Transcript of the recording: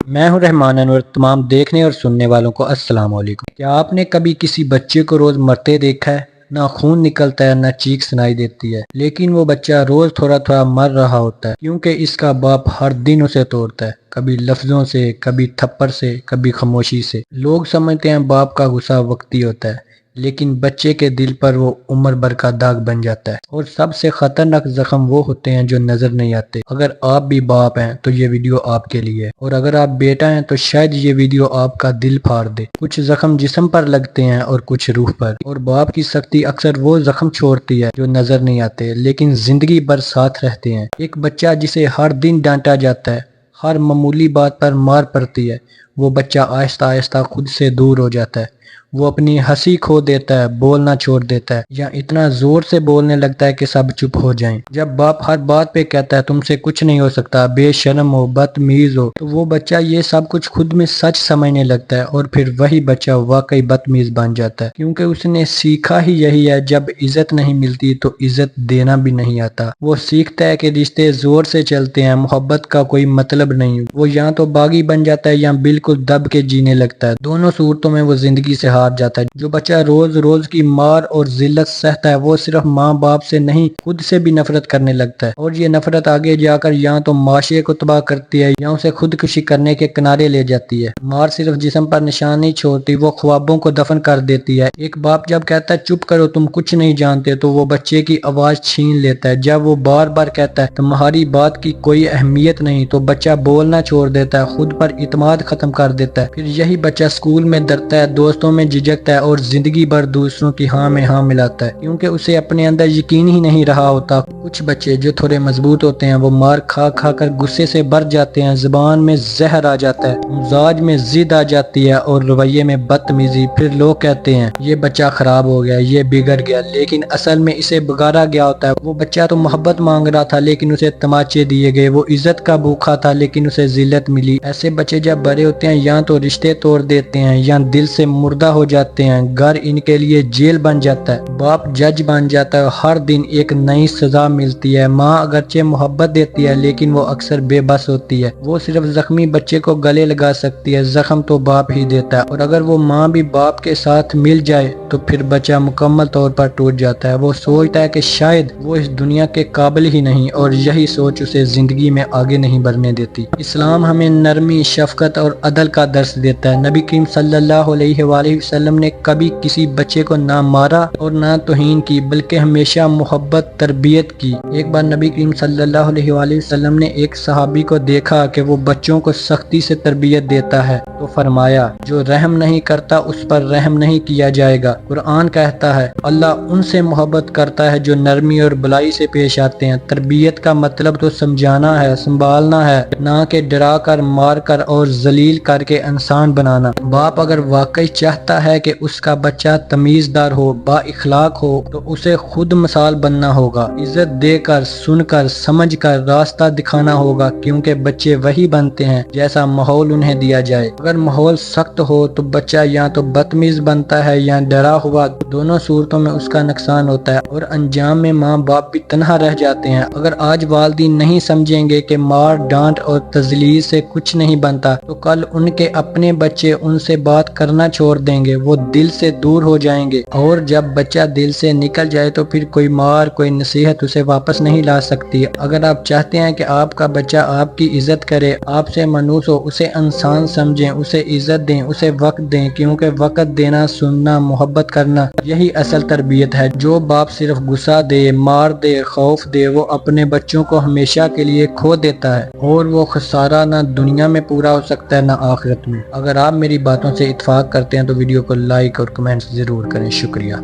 میں ہوں رحمان انور، تمام دیکھنے اور سننے والوں کو السلام علیکم۔ کیا آپ نے کبھی کسی بچے کو روز مرتے دیکھا ہے؟ نہ خون نکلتا ہے، نہ چیخ سنائی دیتی ہے، لیکن وہ بچہ روز تھوڑا تھوڑا مر رہا ہوتا ہے کیونکہ اس کا باپ ہر دن اسے توڑتا ہے، کبھی لفظوں سے، کبھی تھپڑ سے، کبھی خاموشی سے۔ لوگ سمجھتے ہیں باپ کا غصہ وقتی ہوتا ہے، لیکن بچے کے دل پر وہ عمر بھر کا داغ بن جاتا ہے، اور سب سے خطرناک زخم وہ ہوتے ہیں جو نظر نہیں آتے۔ اگر آپ بھی باپ ہیں تو یہ ویڈیو آپ کے لیے ہے، اور اگر آپ بیٹا ہیں تو شاید یہ ویڈیو آپ کا دل پھاڑ دے۔ کچھ زخم جسم پر لگتے ہیں اور کچھ روح پر، اور باپ کی سختی اکثر وہ زخم چھوڑتی ہے جو نظر نہیں آتے لیکن زندگی بھر ساتھ رہتے ہیں۔ ایک بچہ جسے ہر دن ڈانٹا جاتا ہے، ہر معمولی بات پر مار پڑتی ہے، وہ بچہ آہستہ آہستہ خود سے دور ہو جاتا ہے۔ وہ اپنی ہنسی کھو دیتا ہے، بولنا چھوڑ دیتا ہے، یا اتنا زور سے بولنے لگتا ہے کہ سب چپ ہو جائیں۔ جب باپ ہر بات پہ کہتا ہے تم سے کچھ نہیں ہو سکتا، بے شرم ہو، بدتمیز ہو، تو وہ بچہ یہ سب کچھ خود میں سچ سمجھنے لگتا ہے، اور پھر وہی بچہ واقعی بدتمیز بن جاتا ہے، کیونکہ اس نے سیکھا ہی یہی ہے، جب عزت نہیں ملتی تو عزت دینا بھی نہیں آتا۔ وہ سیکھتا ہے کہ رشتے زور سے چلتے ہیں، محبت کا کوئی مطلب نہیں۔ وہ یا تو باغی بن جاتا ہے یا بالکل دب کے جینے لگتا ہے۔ دونوں صورتوں میں وہ زندگی سے ہار جاتا ہے۔ جو بچہ روز روز کی مار اور ذلت سہتا ہے، وہ صرف ماں باپ سے نہیں، خود سے بھی نفرت کرنے لگتا ہے، اور یہ نفرت آگے جا کر یا تو معاشرے کو تباہ کرتی ہے یا اسے خودکشی کرنے کے کنارے لے جاتی ہے۔ مار صرف جسم پر نشان نہیں چھوڑتی، وہ خوابوں کو دفن کر دیتی ہے۔ ایک باپ جب کہتا ہے چپ کرو تم کچھ نہیں جانتے، تو وہ بچے کی آواز چھین لیتا ہے۔ جب وہ بار بار کہتا ہے تمہاری بات کی کوئی اہمیت نہیں، تو بچہ بولنا چھوڑ دیتا ہے، خود پر اعتماد ختم کر دیتا ہے۔ پھر یہی بچہ اسکول میں ڈرتا ہے، دوستوں میں جھجکتا ہے، اور زندگی بھر دوسروں کی ہاں میں ہاں ملاتا ہے، کیونکہ اسے اپنے اندر یقین ہی نہیں رہا ہوتا۔ کچھ بچے جو تھوڑے مضبوط ہوتے ہیں، وہ مار کھا کھا کر غصے سے بھر جاتے ہیں، زبان میں زہر آ جاتا ہے، مزاج میں ضد آ جاتی ہے، اور رویے میں بدتمیزی۔ پھر لوگ کہتے ہیں یہ بچہ خراب ہو گیا، یہ بگڑ گیا، لیکن اصل میں اسے بگاڑا گیا ہوتا ہے۔ وہ بچہ تو محبت مانگ رہا تھا لیکن اسے تماچے دیے گئے، وہ عزت کا بھوکا تھا لیکن اسے ذلت ملی۔ ایسے بچے جب بڑے ہوتے ہیں یا تو رشتے توڑ دیتے ہیں یا دل سے مردہ ہو جاتے ہیں، گھر ان کے لیے جیل بن جاتا ہے، باپ جج بن جاتا ہے، ہر دن ایک نئی سزا ملتی ہے۔ ماں اگرچہ محبت دیتی ہے لیکن وہ اکثر بے بس ہوتی ہے، وہ صرف زخمی بچے کو گلے لگا سکتی ہے، زخم تو باپ ہی دیتا ہے، اور اگر وہ ماں بھی باپ کے ساتھ مل جائے تو پھر بچہ مکمل طور پر ٹوٹ جاتا ہے۔ وہ سوچتا ہے کہ شاید وہ اس دنیا کے قابل ہی نہیں، اور یہی سوچ اسے زندگی میں آگے نہیں بڑھنے دیتی۔ اسلام ہمیں نرمی، شفقت اور عدل کا درس دیتا ہے۔ نبی کریم صلی اللہ علیہ وآلہ وسلم نے کبھی کسی بچے کو نہ مارا اور نہ توہین کی، بلکہ ہمیشہ محبت تربیت کی۔ ایک بار نبی کریم صلی اللہ علیہ وآلہ وسلم نے ایک صحابی کو دیکھا کہ وہ بچوں کو سختی سے تربیت دیتا ہے، تو فرمایا جو رحم نہیں کرتا اس پر رحم نہیں کیا جائے گا۔ قرآن کہتا ہے اللہ ان سے محبت کرتا ہے جو نرمی اور بلائی سے پیش آتے ہیں۔ تربیت کا مطلب تو سمجھانا ہے، سنبھالنا ہے، نہ کہ ڈرا کر، مار کر اور ذلیل کر کے انسان بنانا۔ باپ اگر واقعی چاہتا ہے کہ اس کا بچہ تمیزدار ہو، با اخلاق ہو، تو اسے خود مثال بننا ہوگا، عزت دے کر، سن کر، سمجھ کر راستہ دکھانا ہوگا، کیونکہ بچے وہی بنتے ہیں جیسا ماحول انہیں دیا جائے۔ اگر ماحول سخت ہو تو بچہ یا تو بدتمیز بنتا ہے یا ڈرا ہوا، دونوں صورتوں میں اس کا نقصان ہوتا ہے، اور انجام میں ماں باپ بھی تنہا رہ جاتے ہیں۔ اگر آج والدین نہیں سمجھیں گے کہ مار، ڈانٹ اور تذلیل سے کچھ نہیں بنتا، تو کل ان کے اپنے بچے ان سے بات کرنا چھوڑ دیں گے، وہ دل سے دور ہو جائیں گے، اور جب بچہ دل سے نکل جائے تو پھر کوئی مار، کوئی نصیحت اسے واپس نہیں لا سکتی۔ اگر آپ چاہتے ہیں کہ آپ کا بچہ آپ کی عزت کرے، آپ سے منوس ہو، اسے انسان سمجھیں، اسے عزت دیں، اسے وقت دیں، کیونکہ وقت دینا، سننا، محبت کرنا، یہی اصل تربیت ہے۔ جو باپ صرف غصہ دے، مار دے، خوف دے، وہ اپنے بچوں کو ہمیشہ کے لیے کھو دیتا ہے، اور وہ خسارہ نہ دنیا میں پورا ہو سکتا ہے نہ آخرت میں۔ اگر آپ میری باتوں سے اتفاق کرتے ہیں تو ویڈیو کو لائک اور کمنٹ ضرور کریں۔ شکریہ۔